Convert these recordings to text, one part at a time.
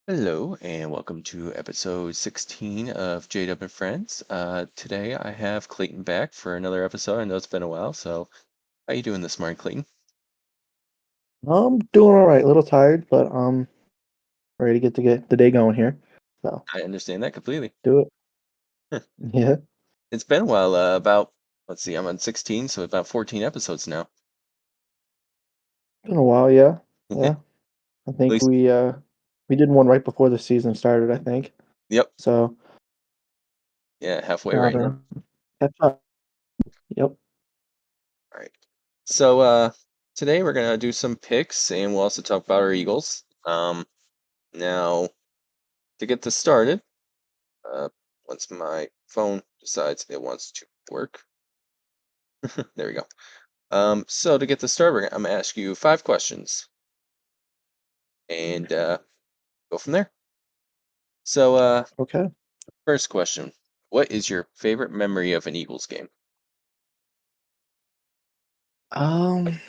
Hello and welcome to episode 16 of JDUB and Friends. Today I have Clayton back for another episode. I know it's been a while, so how you doing this morning, Clayton? I'm doing all right. A little tired, but ready to get the day going here. So I understand that completely. do it. Yeah, It's been a while, let's see, I'm on 16, so about 14 episodes now. been a while. Yeah, At yeah. I think least, we did one right before the season started. I think yep, so. yeah, halfway right now. Gotta catch up. Yep. All right. So, today we're gonna do some picks and we'll also talk about our Eagles. Now, to get this started, uh, once my phone decides it wants to work, there we go. So to get this started, I'm gonna ask you 5 questions and go from there. So, Okay. first question: what is your favorite memory of an Eagles game? Um,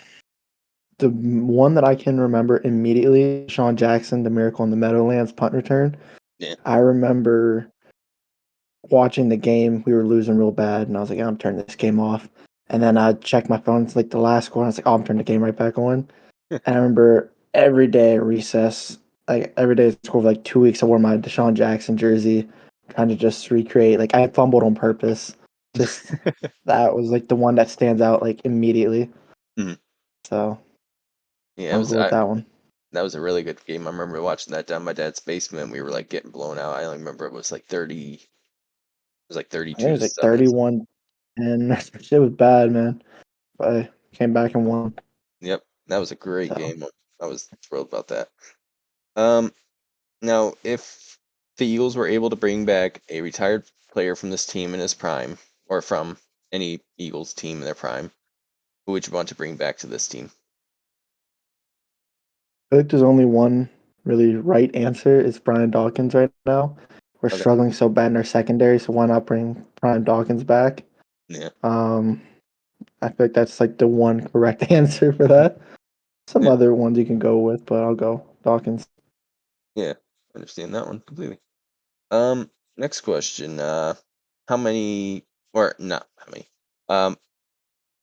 one that I can remember immediately, Sean Jackson, the Miracle in the Meadowlands punt return. Yeah. I remember watching the game. We were losing real bad, and I was like, I'm turning this game off. And then I checked my phone. It's like the last score. And I was like, oh, I'm turning the game right back on. And I remember every day at recess, like every day at school for like 2 weeks, I wore my Deshaun Jackson jersey, trying to just recreate. Like I fumbled on purpose. Just that was like the one that stands out like immediately. Mhm. So Yeah, I'll go with that one. that was a really good game. I remember watching that down my dad's basement. We were like getting blown out. I only remember it was like 30. It was like I think 32 it to was like 7. 31 and it was bad, man. But I came back and won. Yep, that was a great So game. I was thrilled about that. Um, Now, if the Eagles were able to bring back a retired player from this team in his prime, or from any Eagles team in their prime, who would you want to bring back to this team? I think there's only one really right answer. It's Brian Dawkins right now. We're Okay. struggling so bad in our secondary, so why not bring Brian Dawkins back? Yeah. Um, I feel like that's like the one correct answer for that. Some Yeah. other ones you can go with, but I'll go Dawkins. Yeah. I understand that one completely. Next question. How many, or not how many? Um,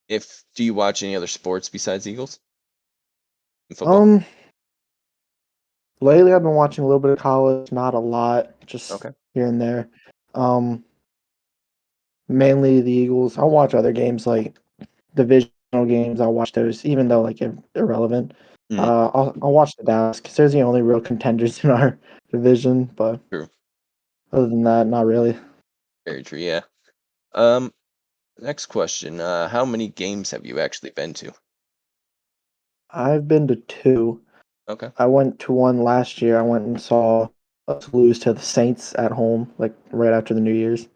if do you watch any other sports besides Eagles and football? Um, lately I've been watching a little bit of college, not a lot, just Okay. here and there. Um, mainly the Eagles. I'll watch other games like divisional games. I'll watch those, even though like irrelevant. Hmm. I'll watch the Dallas because they're the only real contenders in our division. But True. other than that, not really. Very true. Yeah. Um, Next question. How many games have you actually been to? I've been to two. Okay. I went to one last year. I went and saw us lose to the Saints at home, like right after the New Year's.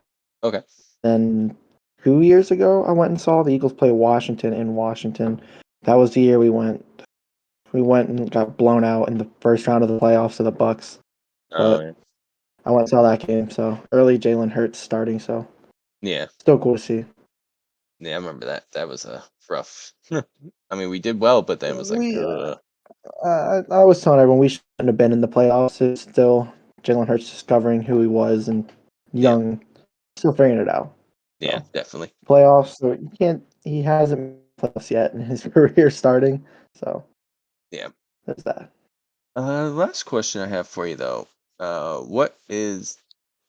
Okay. Then 2 years ago, I went and saw the Eagles play Washington in Washington. That was the year we went. We went and got blown out in the first round of the playoffs to the Bucks. Oh, But yeah. I went and saw that game. So early Jalen Hurts starting. So Yeah. still cool to see. Yeah, I remember that. That was a rough. I mean, we did well, but then it was like, We, ugh. I was telling everyone we shouldn't have been in the playoffs. It's still Jalen Hurts discovering who he was and Yeah, young, still figuring it out. yeah, So definitely. playoffs, so you can't. He hasn't made playoffs yet in his career starting. So Yeah. there's that. Last question I have for you though. What is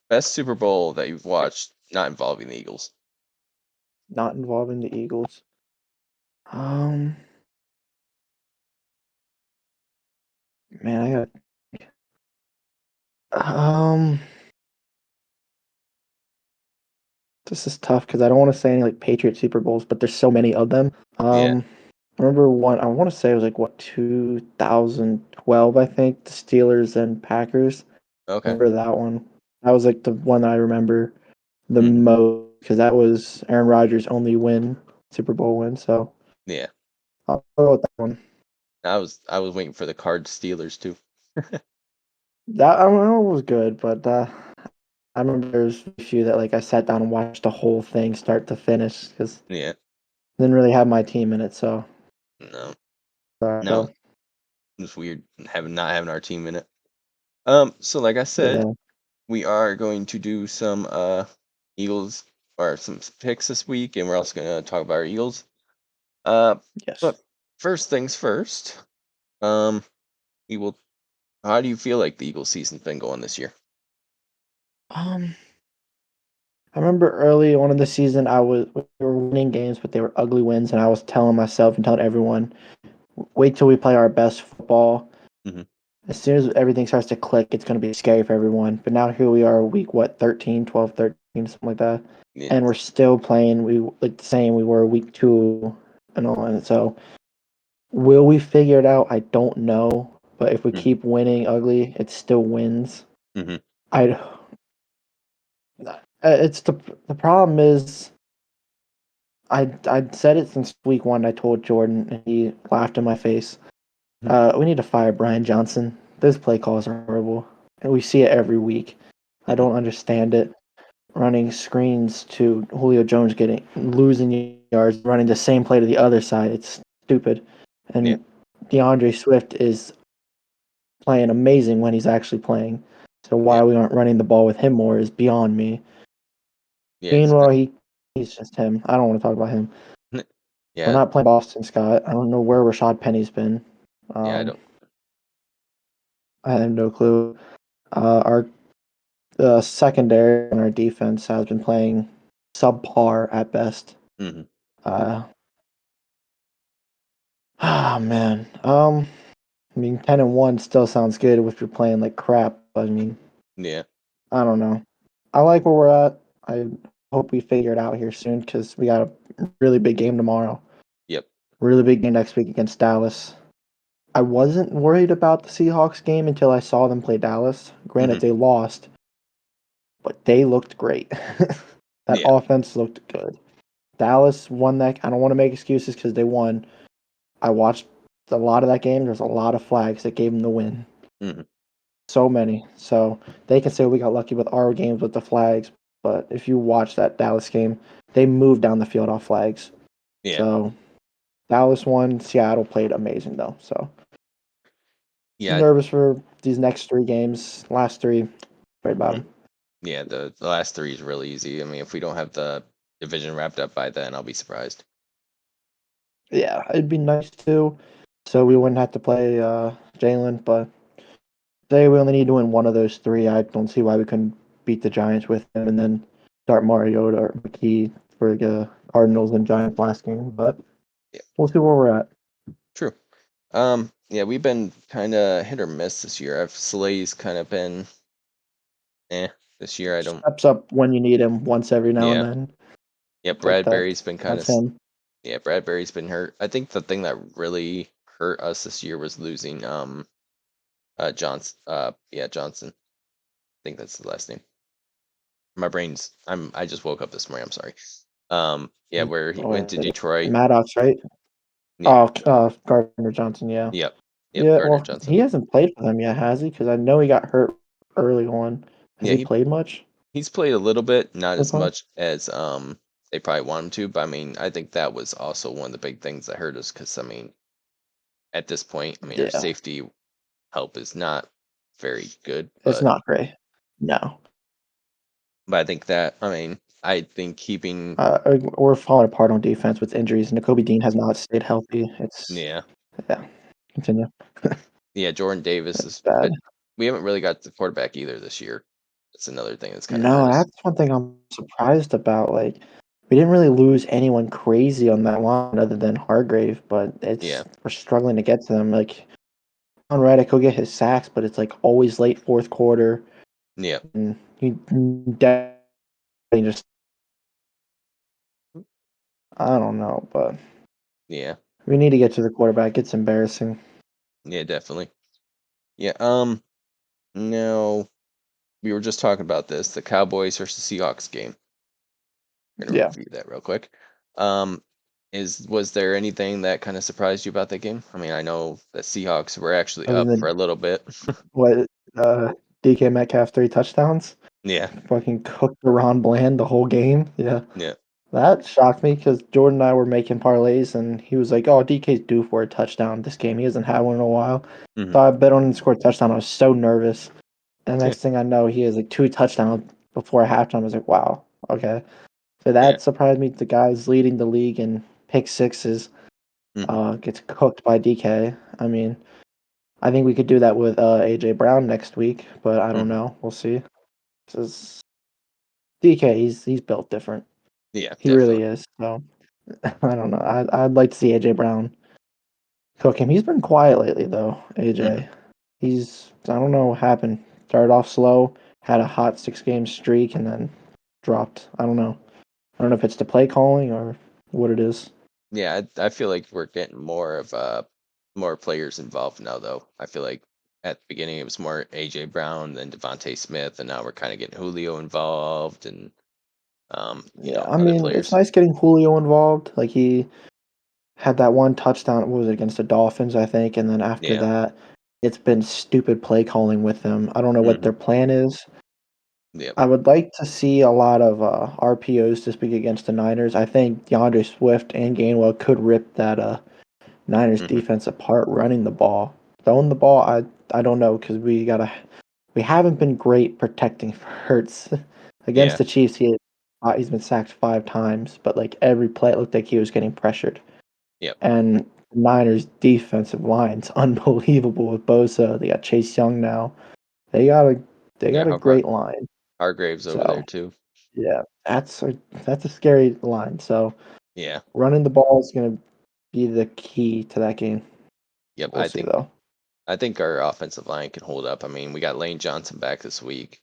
best Super Bowl that you've watched not involving the Eagles? Not involving the Eagles. Um, man, I got. Um, this is tough because I don't want to say any like Patriot Super Bowls, but there's so many of them. Yeah. I remember one. I want to say it was like what 2012, I think. The Steelers and Packers. I Okay. remember that one. That was like the one that I remember the Hmm. most because that was Aaron Rodgers' only Super Bowl win. So Yeah. I'll go with that one. I was waiting for the Card Steelers too. That I don't know was good, but I remember there's a few that like I sat down and watched the whole thing start to finish because Yeah. I didn't really have my team in it. So No. sorry, No. go. It's weird having not having our team in it. So like I said, Yeah. we are going to do some Eagles or some picks this week, and we're also gonna talk about our Eagles. Uh, Yes. but first things first. Um, we will. How do you feel like the Eagles season's been going this year? Um, I remember early on in the season, we were winning games, but they were ugly wins, and I was telling myself and telling everyone, wait till we play our best football. Hmm. As soon as everything starts to click, it's going to be scary for everyone. But now here we are, week what, 13, 12, 13, something like that, Yeah. and we're still playing. We like the same. We were week 2 and all, and so will we figure it out? I don't know. But if we Hmm. keep winning ugly, it still wins. Hmm. I it's the problem is I said it since week 1. I told Jordan, and he laughed in my face. We need to fire Brian Johnson. Those play calls are horrible, and we see it every week. I Hmm. don't understand it. Running screens to Julio Jones, getting losing yards, running the same play to the other side. It's stupid. Yeah. And DeAndre Swift is playing amazing when he's actually playing. So Yeah. why we aren't running the ball with him more is beyond me. Yeah. Gainwell, he's just him. I don't want to talk about him. We're Yeah. not playing Boston Scott. I don't know where Rashad Penny's been. Yeah. I Um, don't. I have no clue. Our secondary and our defense has been playing subpar at best. Hmm. Uh, man. I mean, 10-1 still sounds good if you're playing like crap. But I mean, Yeah. I don't know. I like where we're at. I hope we figure it out here soon because we got a really big game tomorrow. Yep. Really big game next week against Dallas. I wasn't worried about the Seahawks game until I saw them play Dallas. Granted, Hmm. they lost, but they looked great. That Yeah. offense looked good. Dallas won that. I don't want to make excuses because they won. I watched a lot of that game. There's a lot of flags that gave them the win. Hmm. So many. So they can say we got lucky with our games with the flags, but if you watch that Dallas game, they moved down the field off flags. Yeah. So Dallas won. Seattle played amazing though. So Yeah. nervous for these next 3 games. Last 3, right about Mhm. them. Yeah. The last three is really easy. I mean, if we don't have the division wrapped up by then, I'll be surprised. Yeah, it'd be nice too. So we wouldn't have to play Jalen, but say we only need to win one of those 3. I don't see why we couldn't beat the Giants with him and then start Mariota or McKee for the Cardinals and Giants last game. But Yeah. we'll see where we're at. True. Yeah, we've been kind of hit or miss this year. I've Slay's kind of been eh this year. I don't. Steps up when you need him once every now and Yeah. then. Yeah. Like Bradbury's been kind that's of. him. Yeah, Bradbury's been hurt. I think the thing that really hurt us this year was losing Johnson. Yeah, Johnson. I think that's the last name. My brain's. I just woke up this morning. I'm sorry. Yeah, where he went to Detroit. Maddox, right? Yeah. Oh, Gardner Johnson, yeah. Yep. Yep. Yeah, Gardner well, Johnson. he hasn't played for them yet, has he? Because I know he got hurt early on. Has Yeah, he played much he's played a little bit, not so as far? much as they probably want him to, but I mean, I think that was also one of the big things that hurt us because I mean, at this point, I mean, our Yeah, safety help is not very good, it's not great. No. but I think that I mean, I think keeping We're falling apart on defense with injuries. Nakobe Dean has not stayed healthy. It's yeah, yeah. Continue. yeah, Jordan Davis It's is, bad. but we haven't really got the quarterback either this year. That's another thing that's kind of No, hurt us. that's one thing I'm surprised about. Like, we didn't really lose anyone crazy on that line other than Hargrave, but Yeah, it's we're struggling to get to them. Like, on Reddick, he'll get his sacks, but it's like always late fourth quarter, yeah, and he definitely just I don't know, but yeah, we need to get to the quarterback. It's embarrassing. yeah, definitely. Yeah, no, we were just talking about this, the Cowboys versus Seahawks game. Gonna Yeah, review that real quick. Um, was there anything that kind of surprised you about that game? I mean, I know the Seahawks were actually other up for a than little bit. what DK Metcalf 3 touchdowns. Yeah, Fucking cooked Ron Bland the whole game. Yeah. yeah, That shocked me because Jordan and I were making parlays, and he was like, "Oh, DK's due for a touchdown this game. He hasn't had one in a while." hmm, So I bet on him to score a touchdown. I was so nervous. And next thing I know, he has like 2 touchdowns before halftime. I was like, "Wow, okay." So Yeah. that surprised me. The guy's leading the league in pick sixes, Hmm. gets cooked by DK. I mean, I think we could do that with AJ Brown next week, but I don't Hmm. know. We'll see. 'Cause DK, he's built different. Yeah, He really definitely. is. So I don't know. I'd like to see AJ Brown cook him. He's been quiet lately though. Hmm. AJ, he's I don't know what happened. Started off slow, had a hot 6 game streak, and then dropped. I don't know. I don't know if it's the play calling or what it is. Yeah, I feel like we're getting more of more players involved now, though. I feel like at the beginning it was more AJ Brown, then Devontae Smith, and now we're kind of getting Julio involved, and Yeah, I other mean, it's players. nice getting Julio involved. Like he had that one touchdown. What was it against the Dolphins, I think? And then after Yeah. that, it's been stupid play calling with him. I don't know what Hmm. their plan is. Yep. I would like to see a lot of RPOs this week against the Niners. I think DeAndre Swift and Gainwell could rip that Niners Hmm. defense apart running the ball. Throwing the ball, I don't know because we haven't been great protecting for Hurts against Yeah. the Chiefs. He's been sacked 5 times, but like every play, it looked like he was getting pressured. Yep. And Niners defensive line's unbelievable with Bosa. They got Chase Young now. They got a they Yeah. got a How about great line. Hargraves over there So too? yeah, that's a scary line. So Yeah. running the ball is gonna be the key to that game. Yep. We'll see though. I think our offensive line can hold up. I mean, we got Lane Johnson back this week,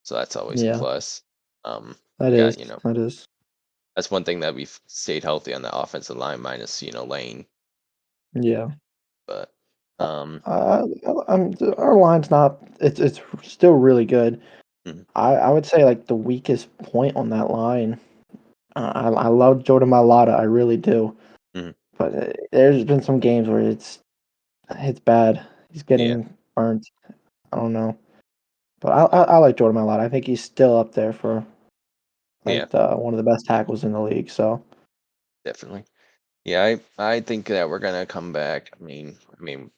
so that's always a Yeah, plus. that We is got that is. that's one thing that we've stayed healthy on the offensive line, minus Lane. Yeah. But Uh, um, our line's not. It's still really good. mhm, I would say like the weakest point on that line. I love Jordan Mailata. I really do. mhm, But there's been some games where it's bad. He's yeah, getting burnt. I don't know. But I like Jordan Mailata. I think he's still up there for yeah, like one of the best tackles in the league. So definitely. Yeah, I think that we're gonna come back. I mean,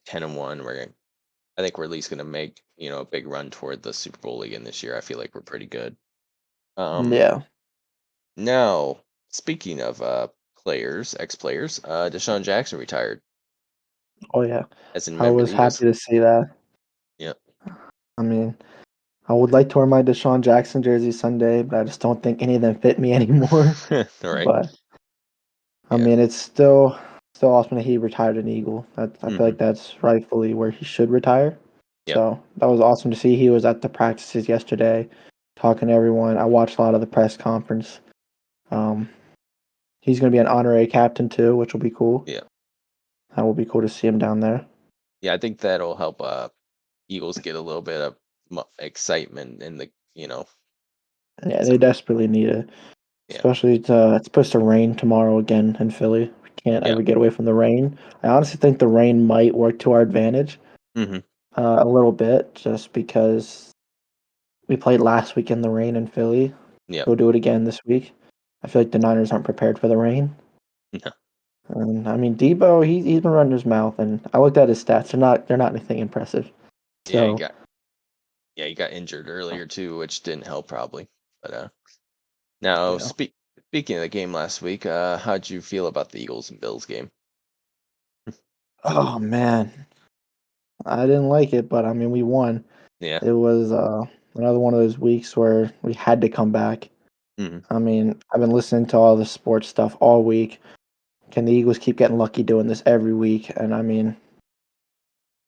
10-1. I think we're at least gonna make a big run toward the Super Bowl again this year. I feel like we're pretty good. Um, yeah. Now speaking of players, ex players, Deshaun Jackson retired Oh yeah. as a I member of was the happy Eagles. to see that. Yeah. I mean, I would like to wear my Deshaun Jackson jersey Sunday, but I just don't think any of them fit me anymore. All right. But I Yeah. mean, it's still awesome that he retired an Eagle. I feel Hmm. like that's rightfully where he should retire. Yep. So that was awesome to see. He was at the practices yesterday, talking to everyone. I watched a lot of the press conference. Um, he's going to be an honorary captain too, which will be cool. Yeah. That will be cool to see him down there. Yeah. I think that'll help Eagles get a little bit of excitement in the Yeah, they some. desperately need it. Yeah. Especially it's supposed to rain tomorrow again in Philly. We can't Yeah. ever get away from the rain. I honestly think the rain might work to our advantage Hmm. a little bit, just because we played last week in the rain in Philly. Yep. Go do it again this week. I feel like the Niners aren't prepared for the rain. No. And I mean Debo, he's been running his mouth, and I looked at his stats. They're not anything impressive. Yeah. He So got yeah he got injured earlier too, which didn't help probably. But now yeah. speaking of the game last week, how'd you feel about the Eagles and Bills game? Oh man, I didn't like it, but I mean we won. Yeah. It was another one of those weeks where we had to come back. Hmm. I mean, I've been listening to all the sports stuff all week. Can the Eagles keep getting lucky doing this every week? And I mean,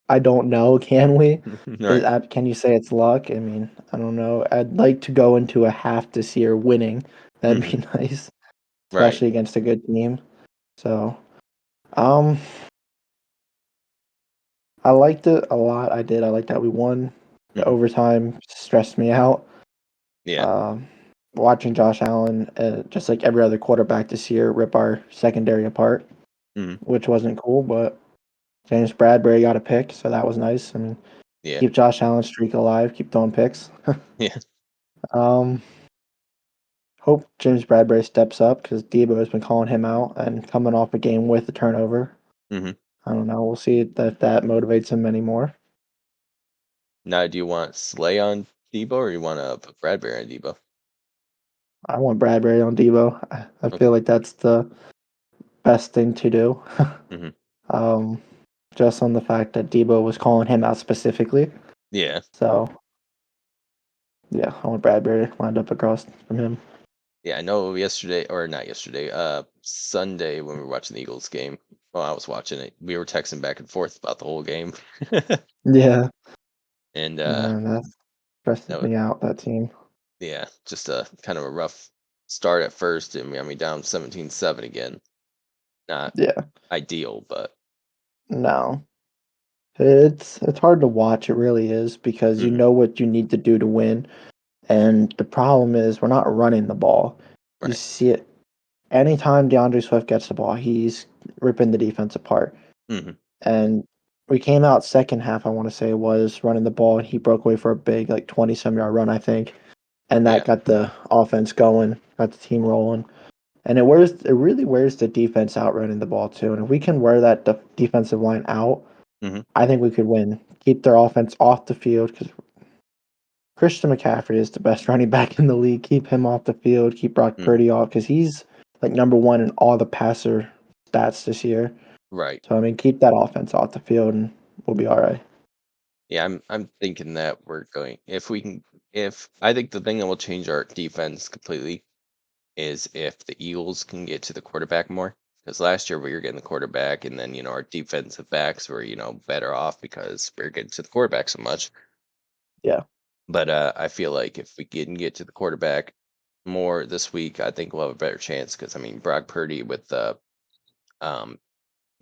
I don't know. Can we? Right. Can you say it's luck? I mean, I don't know. I'd like to go into a half this year winning. That'd Hmm. be nice, Right. especially against a good team. So, um, I liked it a lot. I did. I liked that we won. The Hmm. overtime stressed me out. Yeah. Um, Watching Josh Allen, just like every other quarterback this year, rip our secondary apart, Hmm. which wasn't cool, but James Bradbury got a pick, so that was nice. I mean, Yeah. keep Josh Allen's streak alive, keep throwing picks. Yeah. um, Hope James Bradbury steps up because Debo has been calling him out and coming off a game with a turnover. Hmm. I don't know. We'll see if that motivates him anymore. Now, do you want Slay on Debo or you want to put Bradbury on Debo? I want Bradbury on Debo. I Okay. feel like that's the best thing to do. Hmm. um, just on the fact that Debo was calling him out specifically. Yeah. So yeah, I want Bradbury lined up across from him. Yeah, I know yesterday or not yesterday, Sunday when we were watching the Eagles game. Well, I was watching it. We were texting back and forth about the whole game. Yeah, And man, that stresses that was, me out. That team. yeah, just a kind of a rough start at first and we got me down 17-7 again. Not Yeah, ideal, but no, it's hard to watch. It really is because you mhm, know what you need to do to win, and the problem is we're not running the ball. You right. see it anytime DeAndre Swift gets the ball, he's ripping the defense apart. Hmm. And we came out second half, I want to say, was running the ball, and he broke away for a big, like 20-some yard run, I think, and that Yeah. got the offense going, got the team rolling. And it really wears the defense out running the ball too. And if we can wear that defensive line out, Hmm. I think we could win. Keep their offense off the field because Christian McCaffrey is the best running back in the league. Keep him off the field. Keep Brock Hmm. Purdy off because he's like number one in all the passer stats this year. Right. So I mean, keep that offense off the field and we'll be all right. Yeah, I'm thinking that we're going if we can if I think the thing that will change our defense completely is if the Eagles can get to the quarterback more. Because last year we were getting the quarterback, and then our defensive backs were better off because we are getting to the quarterback so much. Yeah. But I feel like if we can get to the quarterback more this week, I think we'll have a better chance. Because I mean, Brock Purdy with the um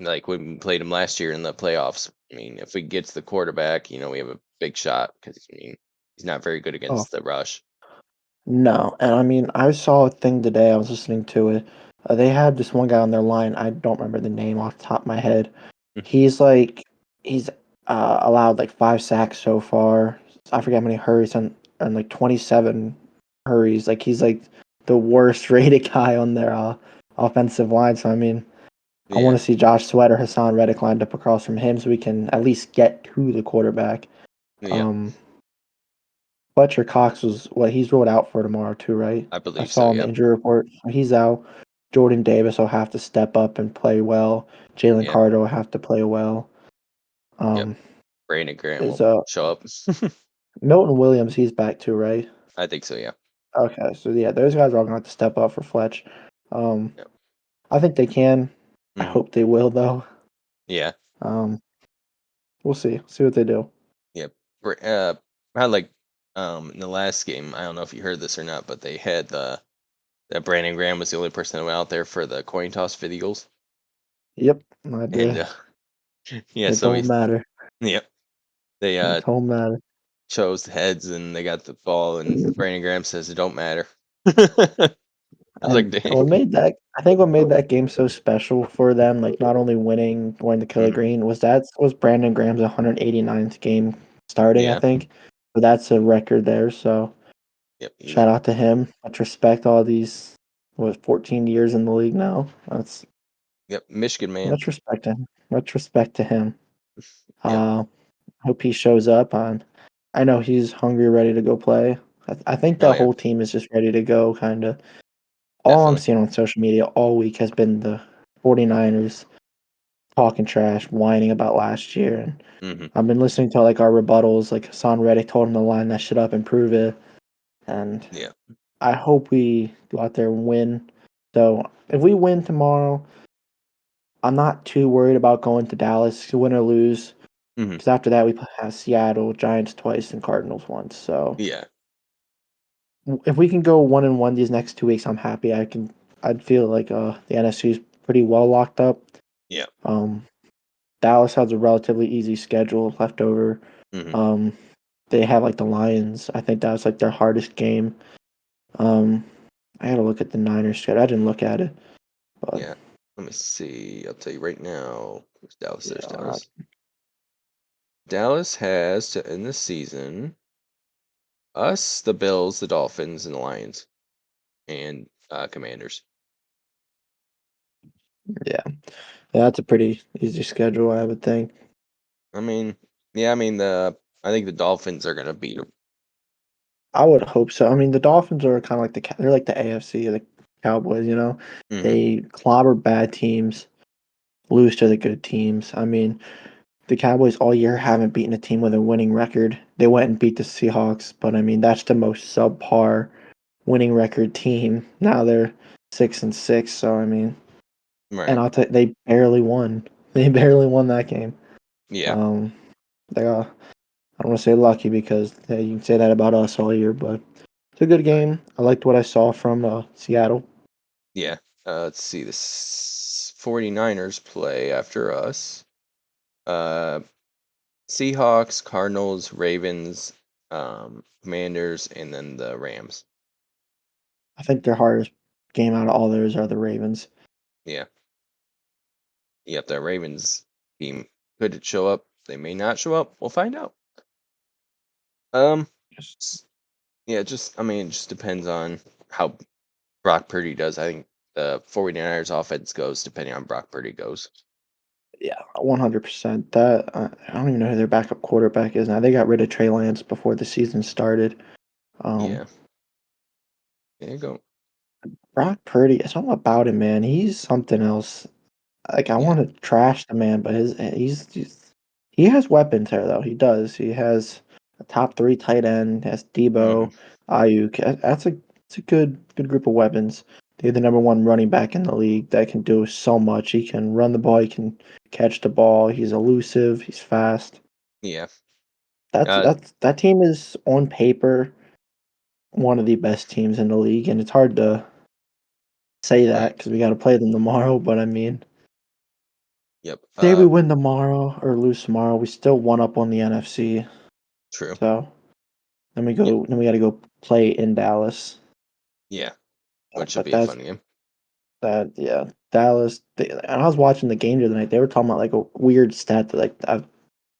like when we played him last year in the playoffs. I mean, if we get to the quarterback, we have a big shot. Because I mean, he's not very good Oh, against the rush. no. And I mean, I saw a thing today. I was listening to it. They had this one guy on their line. I don't remember the name off the top of my head. He's like, he's allowed like 5 sacks so far. I forget how many hurries and like 27 hurries. Like he's like the worst rated guy on their offensive line. So I mean, I want Yeah, to see Josh Sweat or Hassan Reddick lined up across from him so we can at least get to the quarterback. yeah, Um, Fletcher Cox was what he's ruled out for tomorrow too, right? I I believe so. saw on the Yep, injury report he's out. Jordan Davis will have to step up and play well. Jalen yep, Carter will have to play well. yep. Um, Brandon Graham is will show up. Milton Williams? He's back too, right? I think so. Yeah. Okay, so yeah, those guys are all gonna have to step up for Fletch. Um, Yep. I think they can. I Hmm. hope they will though. Yeah. Um, we'll see. See what they do. Yep. I like in the last game. I don't know if you heard this or not, but they had that Brandon Graham was the only person that went out there for the coin toss for the Eagles, Yep, I and did. yeah, It so don't matter. yep, they It don't matter. chose the heads and they got the ball, and Brandon Graham says it don't matter. I was like, And dang. what made that I think what made that game so special for them, like not only winning, going to Kelly Mhm. Green, was Brandon Graham's 189th game starting, I Yeah. think. So that's a record there. So Yep. shout Easy. out to him. Much respect all these 14 years in the league now. That's Yep. Michigan man. much respect to him. Much respect to him. Yep. Uh hope he shows up on I know he's hungry, ready to go play. I think Oh the yeah. whole team is just ready to go kinda. All I'm Definitely. seeing on social media all week has been the 49ers talking trash, whining about last year, and Hmm. I've been listening to, like, our rebuttals, like, Hassan Reddick told him to line that shit up and prove it, and Yeah. I hope we go out there and win. So, if we win tomorrow, I'm not too worried about going to Dallas, win or lose, Hmm. because after that, we have Seattle, Giants twice, and Cardinals once, so Yeah. if we can go 1-1 these next 2 weeks, I'm happy. I'd feel like, the NFC is pretty well locked up. Yeah. Um, Dallas has a relatively easy schedule left over. Hmm. Um, they have like the Lions. I think that was like their hardest game. Um, I gotta look at the Niners schedule. I didn't look at it, but Yeah. Let me see. I'll tell you right now. Where's Dallas? There's yeah, Dallas. Dallas has to end the season us, the Bills, the Dolphins, and the Lions, and Commanders. yeah, yeah, that's a pretty easy schedule, I would think. I mean, yeah, I mean the I think the Dolphins are gonna beat them. I would hope so. I mean, the Dolphins are kind of like they're like the AFC, the Cowboys. Hmm. They clobber bad teams, lose to the good teams. I mean, the Cowboys all year haven't beaten a team with a winning record. They went and beat the Seahawks, but I mean that's the most subpar winning record team. Now they're 6-6. So I mean, and Right. they barely won. They barely won that game. Yeah. Um, they got I don't want to say lucky because you can say that about us all year, but it's a good Right. game. I liked what I saw from Seattle. Yeah. Let's see. The 49ers play after us. Uh, Seahawks, Cardinals, Ravens, Commanders, and then the Rams. I think their hardest game out of all theirs are the Ravens. Yeah. Yep. The Ravens team could it show up? They may not show up. We'll find out. Um. Just s- Yeah. Just I mean, it just depends on how Brock Purdy does. I think the 49ers offense goes depending on Brock Purdy goes. Yeah, 100%. That I don't even know who their backup quarterback is now. They got rid of Trey Lance before the season started. Um, Yeah. There you go. Brock Purdy, something about him, man. He's something else. Like I Yeah. want to trash the man, but he has weapons there though. He does. He has a top three tight end. Has Hmm. Debo, Ayuk. That's a good group of weapons. They're the number one running back in the league that can do so much. He can run the ball. He can catch the ball. He's elusive. He's fast. Yeah. Uh. That team is on paper one of the best teams in the league, and it's hard to say that Right. because we got to play them tomorrow. But I mean, Yep. say we win tomorrow or lose tomorrow, we still one up on the NFC. True. So Yeah. then we got to go play in Dallas. Yeah. Which should But be a fun game. yeah, Dallas. And I was watching the game the other night. They were talking about like a weird stat that like I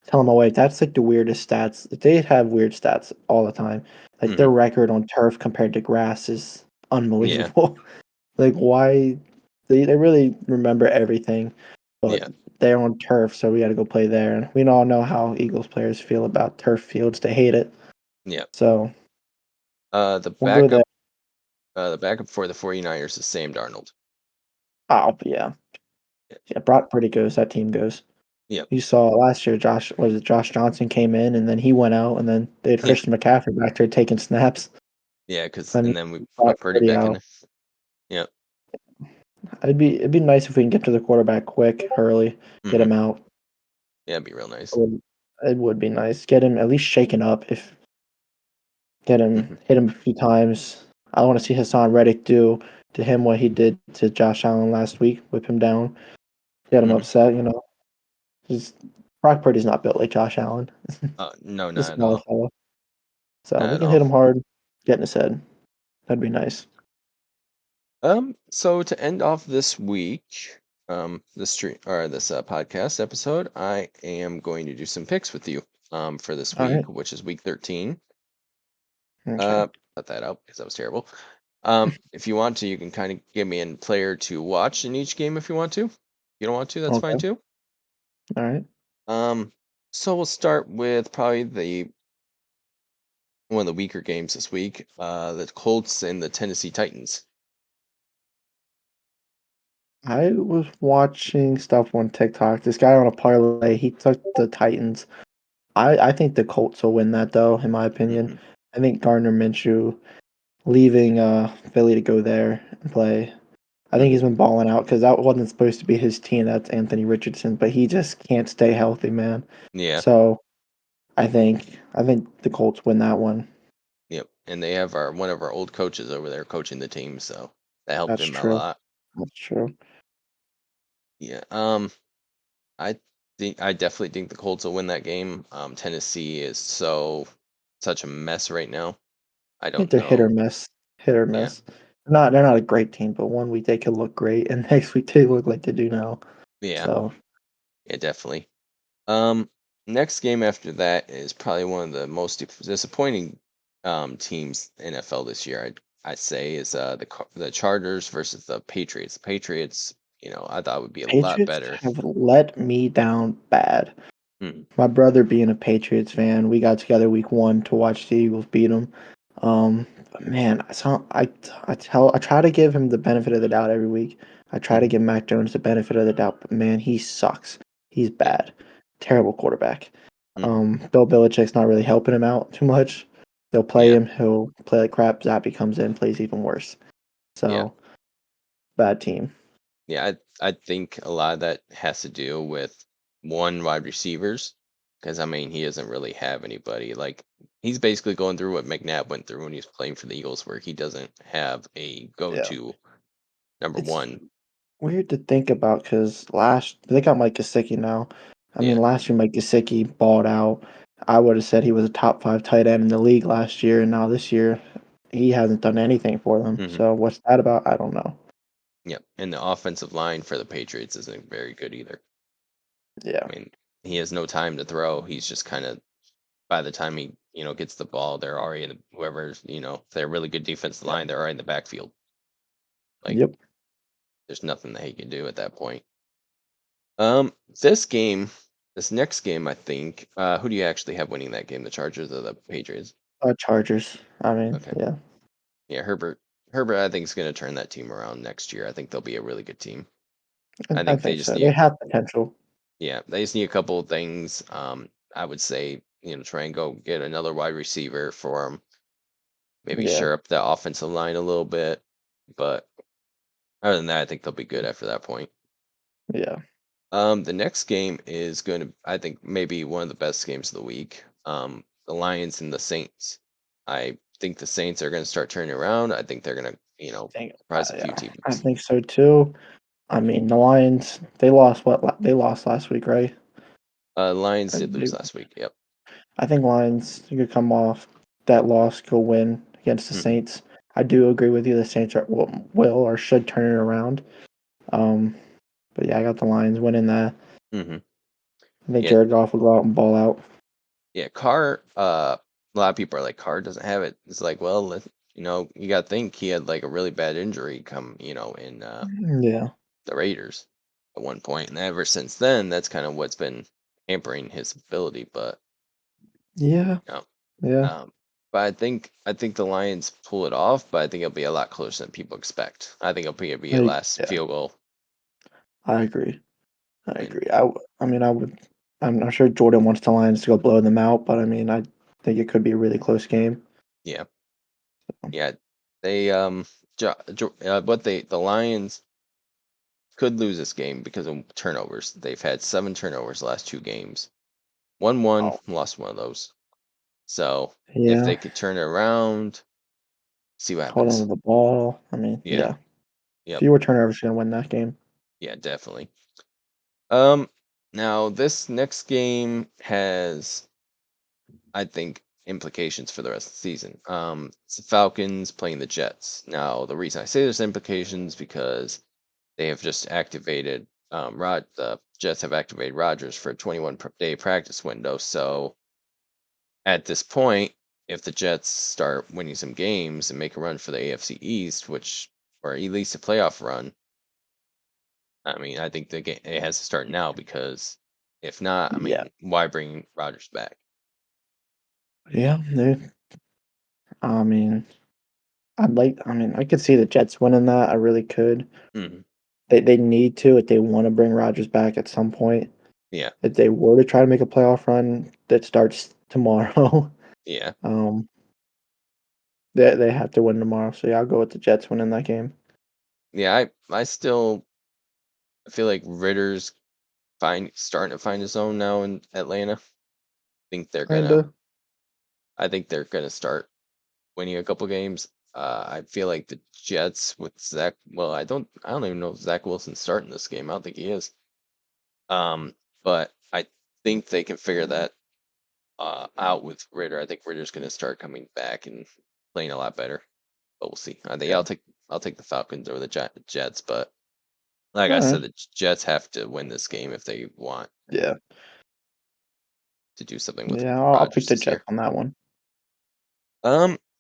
telling my wife that's like the weirdest stats. They have weird stats all the time. Like Hmm. their record on turf compared to grass is Yeah. unbelievable. Like why they really remember everything, but Yeah. they're on turf, so we got to go play there. And we all know how Eagles players feel about turf fields; they hate it. Yeah. So The we'll go there. backup. The backup for the 49ers is Sam Darnold. Oh yeah, Yeah. yeah. Brock Purdy goes. That team goes. Yep. You saw last year, Josh Johnson came in, and then he went out, and then they had Yeah. Christian McCaffrey back there taking snaps. Yeah. Because I mean, and then we Brock put Purdy Purdy back in out. there. Yep. It'd be nice if we can get to the quarterback quick, early, get Hmm. him out. Yeah. It'd be real nice. It would be nice. Get him at least shaken up. If Get him, Hmm. hit him a few times. I want to see Hassan Reddick do to him what he did to Josh Allen last week, whip him down, get him Hmm. upset. Just Brock Purdy's not built like Josh Allen. No, He's a not at smaller all. fellow. So Not we at can hit all. him hard, get in his head. That'd be nice. So to end off this week, this stream or this podcast episode, I am going to do some picks with you, for this All right. week, which is week 13. Okay. Uh, Cut that out because that was terrible. If you want to, you can kind of give me a player to watch in each game if you want to. If you don't want to, that's fine Okay. too. All right. Um, so we'll start with probably the one of the weaker games this week, the Colts and the Tennessee Titans. I was watching stuff on TikTok. This guy on a parlay, he took the Titans. I think the Colts will win that though, in my opinion. Hmm. I think Gardner Minshew leaving Philly to go there and play. I think Hmm. he's been balling out because that wasn't supposed to be his team. That's Anthony Richardson, but he just can't stay healthy, man. Yeah. So I think the Colts win that one. Yep. And they have our one of our old coaches over there coaching the team, so that helped That's him a true. lot. That's true. Yeah. I I definitely think the Colts will win that game. Tennessee is such a mess right now. I I think don't they're hit or know. miss. Hit or Yeah. miss. They're not a great team, but one week they could look great, and next week they look like they do now. Yeah. So Yeah, definitely. Um, Next game after that is probably one of the most disappointing teams in NFL this year. I say is the Chargers versus the Patriots. The Patriots, I thought would be a lot Patriots better. have let me down bad. Mhm. My brother being a Patriots fan, we got together week 1 to watch the Eagles beat 'em. But man, I try to give him the benefit of the doubt every week. I try to Mhm. give Mac Jones the benefit of the doubt, but man, he sucks. He's Yeah. bad. Terrible quarterback. Mhm. Bill Belichick's not really helping him out too much. They'll play Yeah. him, he'll play like crap, Zappy comes in, plays even worse. Yeah. So, bad team. Yeah, I think a lot of that has to do with one wide receivers, because I mean he doesn't really have anybody. Like he's basically going through what McNabb went through when he was playing for the Eagles, where he doesn't have a Yeah. go-to number It's one. weird to think about because last they got Mike Gesicki now. I mean, Yeah. last year Mike Gesicki balled out. I would have said he was a top 5 tight end in the league last year, and now this year he hasn't done anything for them. Hmm. So what's that about? I don't know. Yep. And the offensive line for the Patriots isn't very good either. Yeah. I mean, he has no time to throw. He's just kind of by the time he gets the ball, they're already in whoever's if they're a really good defensive Yeah. line, they're already in the backfield. Like Yep. there's nothing that he can do at that point. Um, this game, this next game, I think. Who do you actually have winning that game? The Chargers or the Patriots? Chargers. I mean, Okay, yeah. yeah, Herbert. Herbert, I think is going to turn that team around next year. I think they'll be a really good team. I I think they think just so. They need, have potential. yeah, they just need a couple of things. I would say, try and go get another wide receiver for them. Maybe Yeah. shore up the offensive line a little bit. But other than that, I think they'll be good after that point. Yeah. The next game is going to, I think, maybe one of the best games of the week. The Lions and the Saints. I think the Saints are going to start turning around. I think they're going to, surprise a few Yeah. I teams. think so too. I mean, the Lions, they lost they lost last week, right? Lions Or did lose they last week. Yep. I think Lions you could come off that loss, go win against the Hmm. Saints. I do agree with you. The Saints will or should turn it around. Um, but yeah, I got the Lions winning that. Hmm. I think Yeah. Jared Goff will go out and ball out. Yeah. Carr. A lot of people are like, Carr doesn't have it. It's like, well, you got to think he had like a really bad injury come, in Yeah, the Raiders at one point, and ever since then, that's kind of what's been hampering his ability. But yeah, you know, yeah. Um, but I think the Lions pull it off, but I think it'll be a lot closer than people expect. I think it'll be a last Yeah. field goal. I agree. I And agree. I mean, I would. I'm not sure Jordan wants the Lions to go blow them out, but I mean, I think it could be a really close game. yeah, yeah, they but the Lions could lose this game because of turnovers. They've had 7 turnovers the last 2 games. Won one, Oh, lost one of those. So if yeah. they could turn it around, see what Hold on to happens. the ball. I mean, Yeah, yeah. yep, Fewer turnovers gonna win that game. yeah, definitely. Um, Now this next game has I think, implications for the rest of the season. It's the Falcons playing the Jets. Now, the reason I say there's implications because they have just activated the Jets have activated Rodgers for a 21-day practice window. So at this point, if the Jets start winning some games and make a run for the AFC East, or at least a playoff run, I mean, I think the game it has to start now because if not, I Yeah. mean, why bring Rodgers back? Yeah. I mean, I mean, I could see the Jets winning that, I really could. Hmm. They need to if they wanna bring Rodgers back at some point. Yeah, If they were to try to make a playoff run that starts tomorrow, yeah. um, they have to win tomorrow, so yeah, I'll go with the Jets winning that game. Yeah, I still feel like Ritter's starting to find his own now in Atlanta. Think they're gonna Kinda. I think they're gonna start winning a couple games. I feel like the Jets with Zach. Well, I don't even know if Zach Wilson's starting this game. I don't think he is. But I think they can figure that out with Ritter. I think Ritter's gonna start coming back and playing a lot better. But we'll see. I think Yeah. I'll take the Falcons over the Jets. But like I said, Alright. the Jets have to win this game if they want Yeah. to do something with Yeah, I'll pick Rodgers the this Jets year. on that one.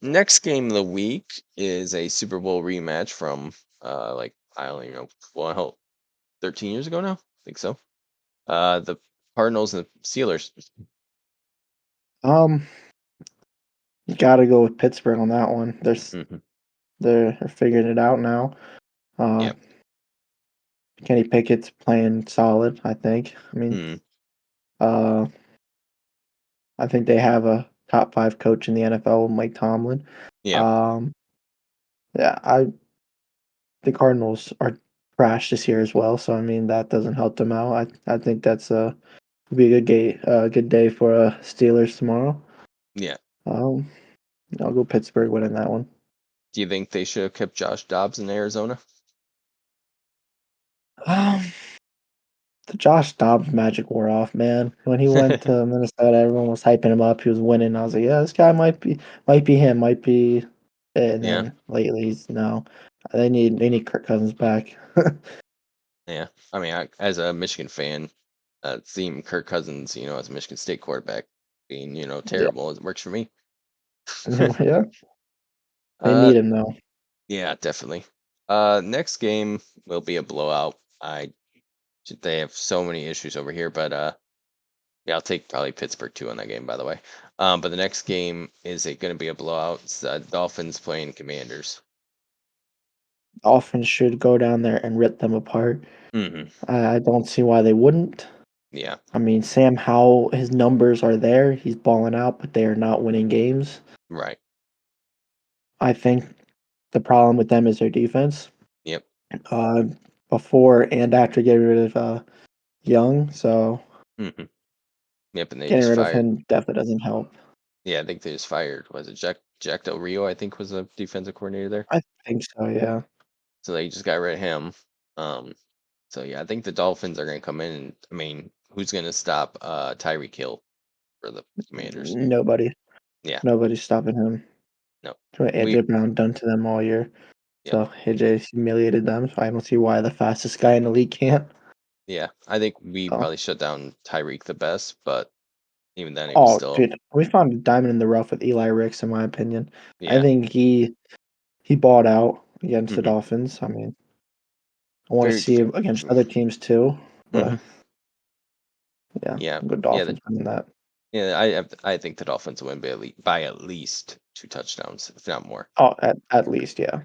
Next game of the week is a Super Bowl rematch from like I don't even know, well, hell, 13 years ago now. I think so. The Cardinals and Steelers. Um, you gotta go with Pittsburgh on that one. Hmm. They're figuring it out now. Uh, Yeah. Kenny Pickett's playing solid, I think. Mm, Uh, I think they have a top 5 coach in the NFL, Mike Tomlin. yeah. Um, yeah, the Cardinals are trash this year as well, so I mean that doesn't help them out. I think that's be a good day for Steelers tomorrow. Yeah. Um, I'll go Pittsburgh winning that one. Do you think they should have kept Josh Dobbs in Arizona? Um, the Josh Dobbs magic wore off, man. When he went to Minnesota, everyone was hyping him up. He was winning. I was like, yeah, this guy might be him, might be. And Yeah. then lately, he's no. They need Kirk Cousins back. Yeah. I mean, as a Michigan fan, seeing Kirk Cousins, as a Michigan State quarterback being, Yeah, terrible, it works for me. yeah. They uh, need him though. yeah, definitely. Next game will be a blowout. They have so many issues over here, but yeah, I'll take probably Pittsburgh too on that game, by the way. But the next game is it going to be a blowout? It's the Dolphins playing Commanders. Dolphins should go down there and rip them apart. Hmm. I don't see why they wouldn't. Yeah. I mean, Sam Howell, his numbers are there. He's balling out, but they are not winning games. Right. I think the problem with them is their defense. Yep. Uh, Before and after getting rid of Young, so Hmm. Yep. And they getting just rid of fired. him definitely doesn't help. Yeah, I think they just fired. Was it Jack Del Rio? I think was the defensive coordinator there. I think so, yeah. So they just got rid of him. Um. So yeah, I think the Dolphins are going to come in. And, I mean, who's going to stop Tyreek Hill for the Commanders? Nobody, Yeah. nobody's stopping him. No. That's what We. AJ Brown done to them all year. Yep. So AJ humiliated them. So I don't see why the fastest guy in the league can't. Yeah. I think we So, probably shut down Tyreek the best, but even then, he was oh, still. dude, we found a diamond in the rough with Eli Ricks, in my opinion. I Yeah. think he balled out against the Hmm. Dolphins. I mean, I want to Very. see him against other teams too, Hmm. but yeah, Yeah. good Yeah. Dolphins winning that. Yeah. I think the Dolphins will win by at least 2 touchdowns, if not more. Oh, at least, yeah.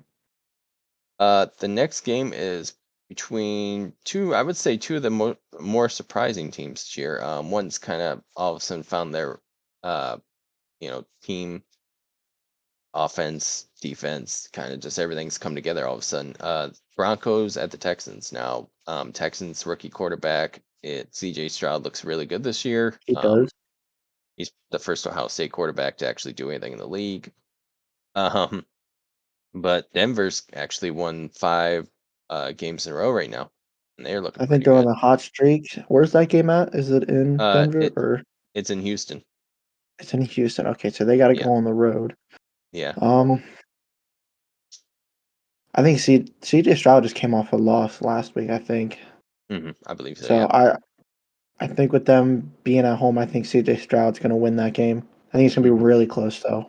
The next game is between two, I would say two of the more surprising teams this year. One's kind of all of a sudden found their, uh, team offense, defense, kind of just everything's come together all of a sudden. Broncos at the Texans now. Texans rookie quarterback. CJ Stroud looks really good this year. He does. He's the first Ohio State quarterback to actually do anything in the league. Um, But Denver's actually won 5 games in a row right now, and they're looking I think pretty they're on good. a hot streak. Where's that game at? Is it in Uh, Denver it or it's in Houston. it's in Houston? Okay, so they got to Yeah, go on the road. yeah. Um, I think CJ Stroud just came off a loss last week, I think. I believe so. So Yeah. I think with them being at home, I think CJ Stroud's going to win that game. I think it's going to be Hmm. really close though,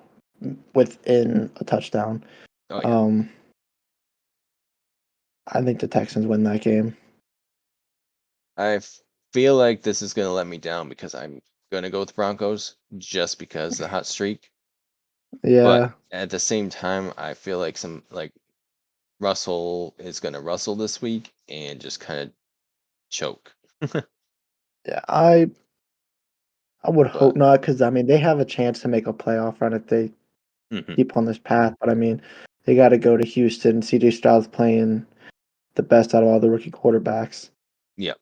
within a touchdown. Oh yeah. Um, I think the Texans win that game. Feel like this is gonna let me down because I'm gonna go with Broncos just because the hot streak. But Yeah, at the same time, I feel like some like Russell is gonna Russell this week and just kind of choke. yeah. I would hope But not because I mean they have a chance to make a playoff run if they mhm, keep on this path. But I mean they got to go to Houston. CJ Stroud's playing the best out of all the rookie quarterbacks. yeah.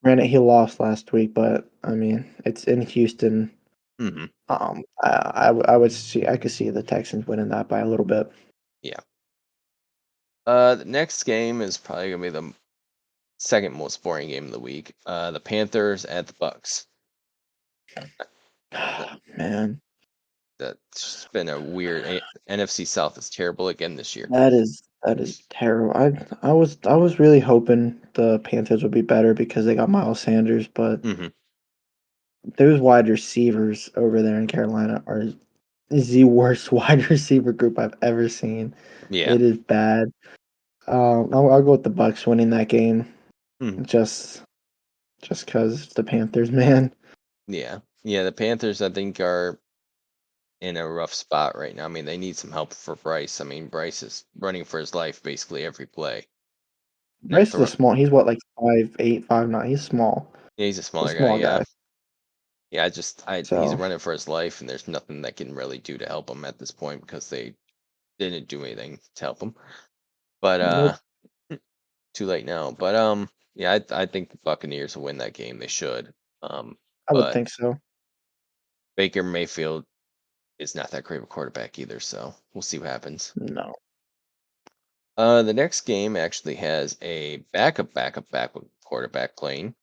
Granted, he lost last week, but I mean it's in Houston. Hmm. I would see I could see the Texans winning that by a little bit. Yeah. The next game is probably gonna be the second most boring game of the week. The Panthers at the Bucks. That, Man, that's been a weird. NFC South is terrible again this year. that is terrible. I was really hoping the Panthers would be better because they got Miles Sanders, but Hmm. those wide receivers over there in Carolina are the worst wide receiver group I've ever seen. Yeah. It is bad. I'll go with the Bucks winning that game. Hmm. Just just because the Panthers, man. Yeah. Yeah, the Panthers I think are in a rough spot right now. I mean, they need some help for Bryce. I mean, Bryce is running for his life basically every play. You know, Bryce is a throw, small. He's what, like 5'8", 5'9". He's small. yeah, he's a He's smaller a guy, small yeah. guy. Yeah, he's So running for his life and there's nothing that can really do to help him at this point because they didn't do anything to help him. But nope. too late now. But yeah, I think the Buccaneers will win that game. They should. I would But think so. Baker Mayfield is not that great of a quarterback either, so we'll see what happens. No. The next game actually has a backup quarterback playing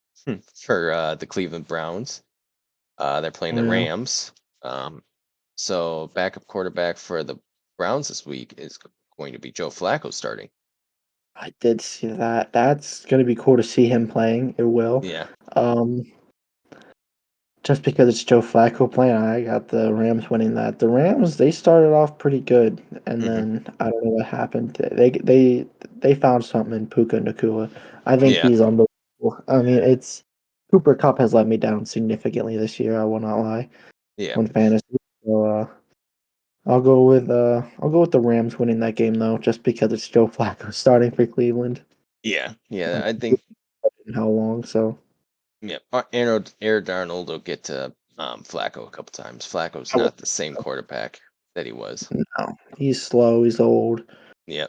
for the Cleveland Browns. They're playing Oh the yeah. Rams. So backup quarterback for the Browns this week is going to be Joe Flacco starting. I did see that. That's gonna be cool to see him playing. It will. Yeah. Um, just because it's Joe Flacco playing, I got the Rams winning that. The Rams, they started off pretty good, and Hmm. then I don't know what happened. They found something in Puka Nakua. I think Yeah. he's unbelievable. I mean, it's Cooper Cup has let me down significantly this year. I will not lie Yeah. on fantasy. So I'll go with the Rams winning that game though, just because it's Joe Flacco starting for Cleveland. Yeah. Yeah. Um, I think. in how long? So Yeah. Aaron Darnold will get to Flacco a couple times. Flacco's I would not the same quarterback that he was. no. He's slow. He's old. Yeah.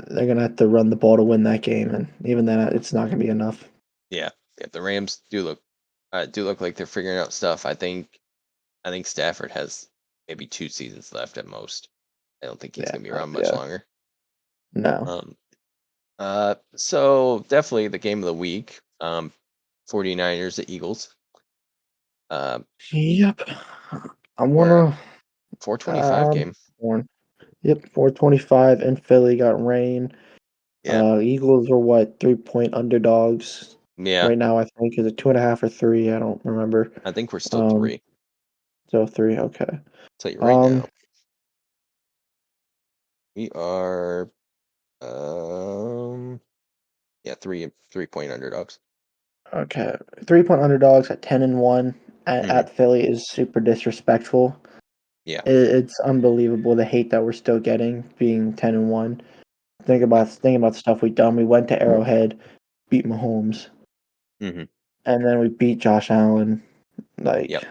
They're gonna have to run the ball to win that game, and even then, it's not gonna be enough. Yeah. Yeah. The Rams do look like they're figuring out stuff. I think Stafford has maybe 2 seasons left at most. I don't think he's Yeah, gonna be around much yeah, longer. no. Um, so definitely the game of the week. 49ers at Eagles. Um, Yep. I we're wanna. 425 game. Born. Yep. 425 in Philly got rain. Yeah. Eagles are what 3-point underdogs Yeah. right now. I think is it 2.5 or 3? I don't remember. I think we're still Um, 3. so 3. Okay. Tell you right Um, now. We are yeah, 3 point underdogs. okay. 3-point underdogs at 10-1 Hmm. at Philly is super disrespectful. Yeah. It's unbelievable the hate that we're still getting being 10-1. Think about the stuff we've done. We went to Arrowhead, beat Mahomes, Hmm. and then we beat Josh Allen. Yep. Like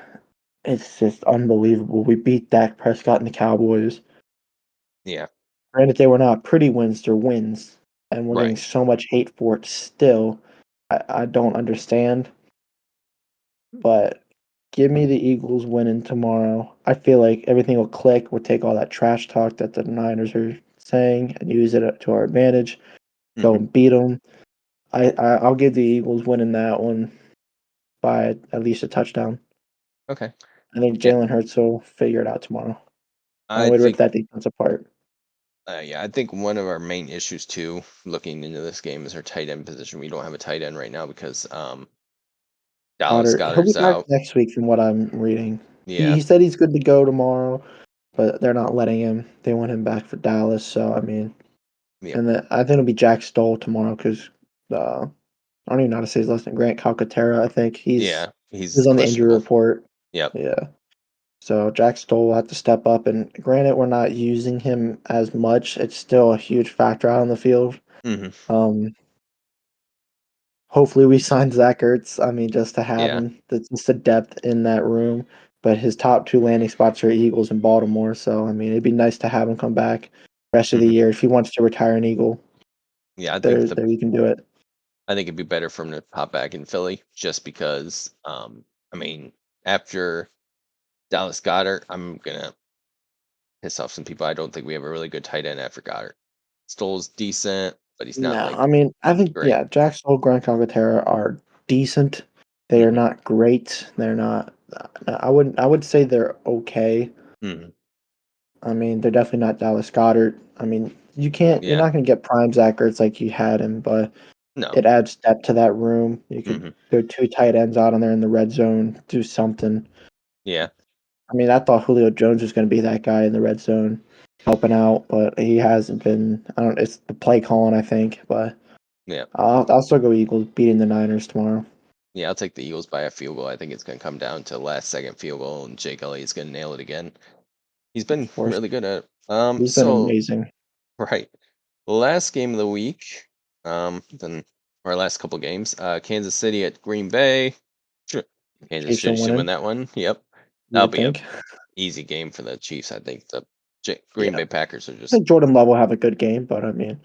it's just unbelievable. We beat Dak Prescott and the Cowboys. Yeah. Granted, they were not pretty wins, they're wins, and we're getting Right. so much hate for it still. I don't understand, but give me the Eagles winning tomorrow. I feel like everything will click. We'll take all that trash talk that the Niners are saying and use it to our advantage. Go Hmm. and beat them. I'll give the Eagles winning that one by at least a touchdown. Okay. I think Yeah. Jalen Hurts will figure it out tomorrow. Find a I way to rip think that defense apart. yeah, I think one of our main issues too, looking into this game, is our tight end position. We don't have a tight end right now because Dallas Goddard, he'll be Goddard's back out. next week from what I'm reading. Yeah. He said he's good to go tomorrow, but they're not letting him. They want him back for Dallas. So I mean, Yep. and then I think it'll be Jack Stoll tomorrow because I don't even know how to say his last name. Grant Calcaterra. I think Yeah. he was He's on the injury questionable. report. Yep. Yeah. So Jack Stoll will have to step up. And granted, we're not using him as much. It's still a huge factor out on the field. Hmm. Um, Hopefully, we sign Zach Ertz. I mean, just to have Yeah. him, that's just the depth in that room. But his top two landing spots are Eagles and Baltimore. So I mean, it'd be nice to have him come back rest of the Hmm. year if he wants to retire an Eagle. Yeah. There you can do it. I think it'd be better for him to pop back in Philly just because. I mean, after Dallas Goddard, I'm gonna piss off some people. I don't think we have a really good tight end after Goddard. Stoll's decent, but he's not No, like I mean, I think great. yeah, Jack Stoll, Grant Calcaterra are decent. They are Hmm. not great. They're not. I wouldn't. I would say they're okay. Hmm. I mean, they're definitely not Dallas Goddard. I mean, you can't. You're Yeah. not going to get prime Zach Ertz like you had him, but No. it adds depth to that room. You could Hmm. go two tight ends out on there in the red zone, do something. Yeah. I mean, I thought Julio Jones was going to be that guy in the red zone, helping out, but he hasn't been. I don't. It's the play calling, I think, but Yeah. I'll still go Eagles beating the Niners tomorrow. Yeah, I'll take the Eagles by a field goal. I think it's going to come down to last second field goal, and Jake Elliott's going to nail it again. He's been Of course, really good at it. he's been So amazing. right, last game of the week, then our last couple games, Kansas City at Green Bay. Sure. Kansas Chiefs are City should win winning. that one. Yep, You that'll would be a think. easy game for the Chiefs. I think the Green Yeah, Bay Packers are I just think Jordan Love will have a good game, but I mean,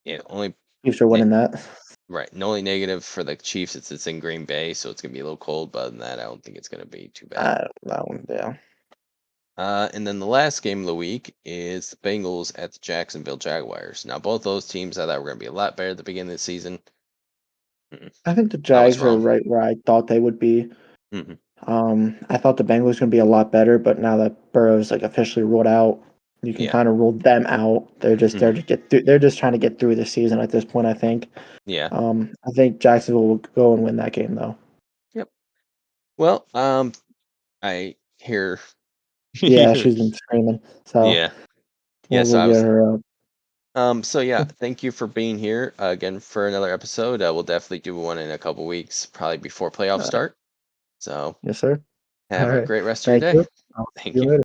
yeah only Chiefs are ne- winning that. right. The only negative for the Chiefs is it's in Green Bay, so it's gonna be a little cold. But other than that, I don't think it's gonna be too bad. That one, yeah. And then the last game of the week is the Bengals at the Jacksonville Jaguars. Now, both those teams I thought were going to be a lot better at the beginning of the season. Mm, I think the I was Jags are wrong. right where I thought they would be. Hmm. I thought the Bengals gonna be a lot better, but now that Burrow's like officially ruled out, you can Yeah. kind of rule them out. They're just there Hmm. to get through. They're just trying to get through the season at this point. I think. Yeah. I think Jacksonville will go and win that game though. Yep. Well, I hear. Yeah, she's been screaming, so Yeah. Yeah. we'll So go I get was. her. So yeah, thank you for being here again for another episode. We'll definitely do one in a couple weeks, probably before playoffs Uh, start. So yes, sir. All have a right. great rest of your Thank day. you. I'll see Thank you you. later.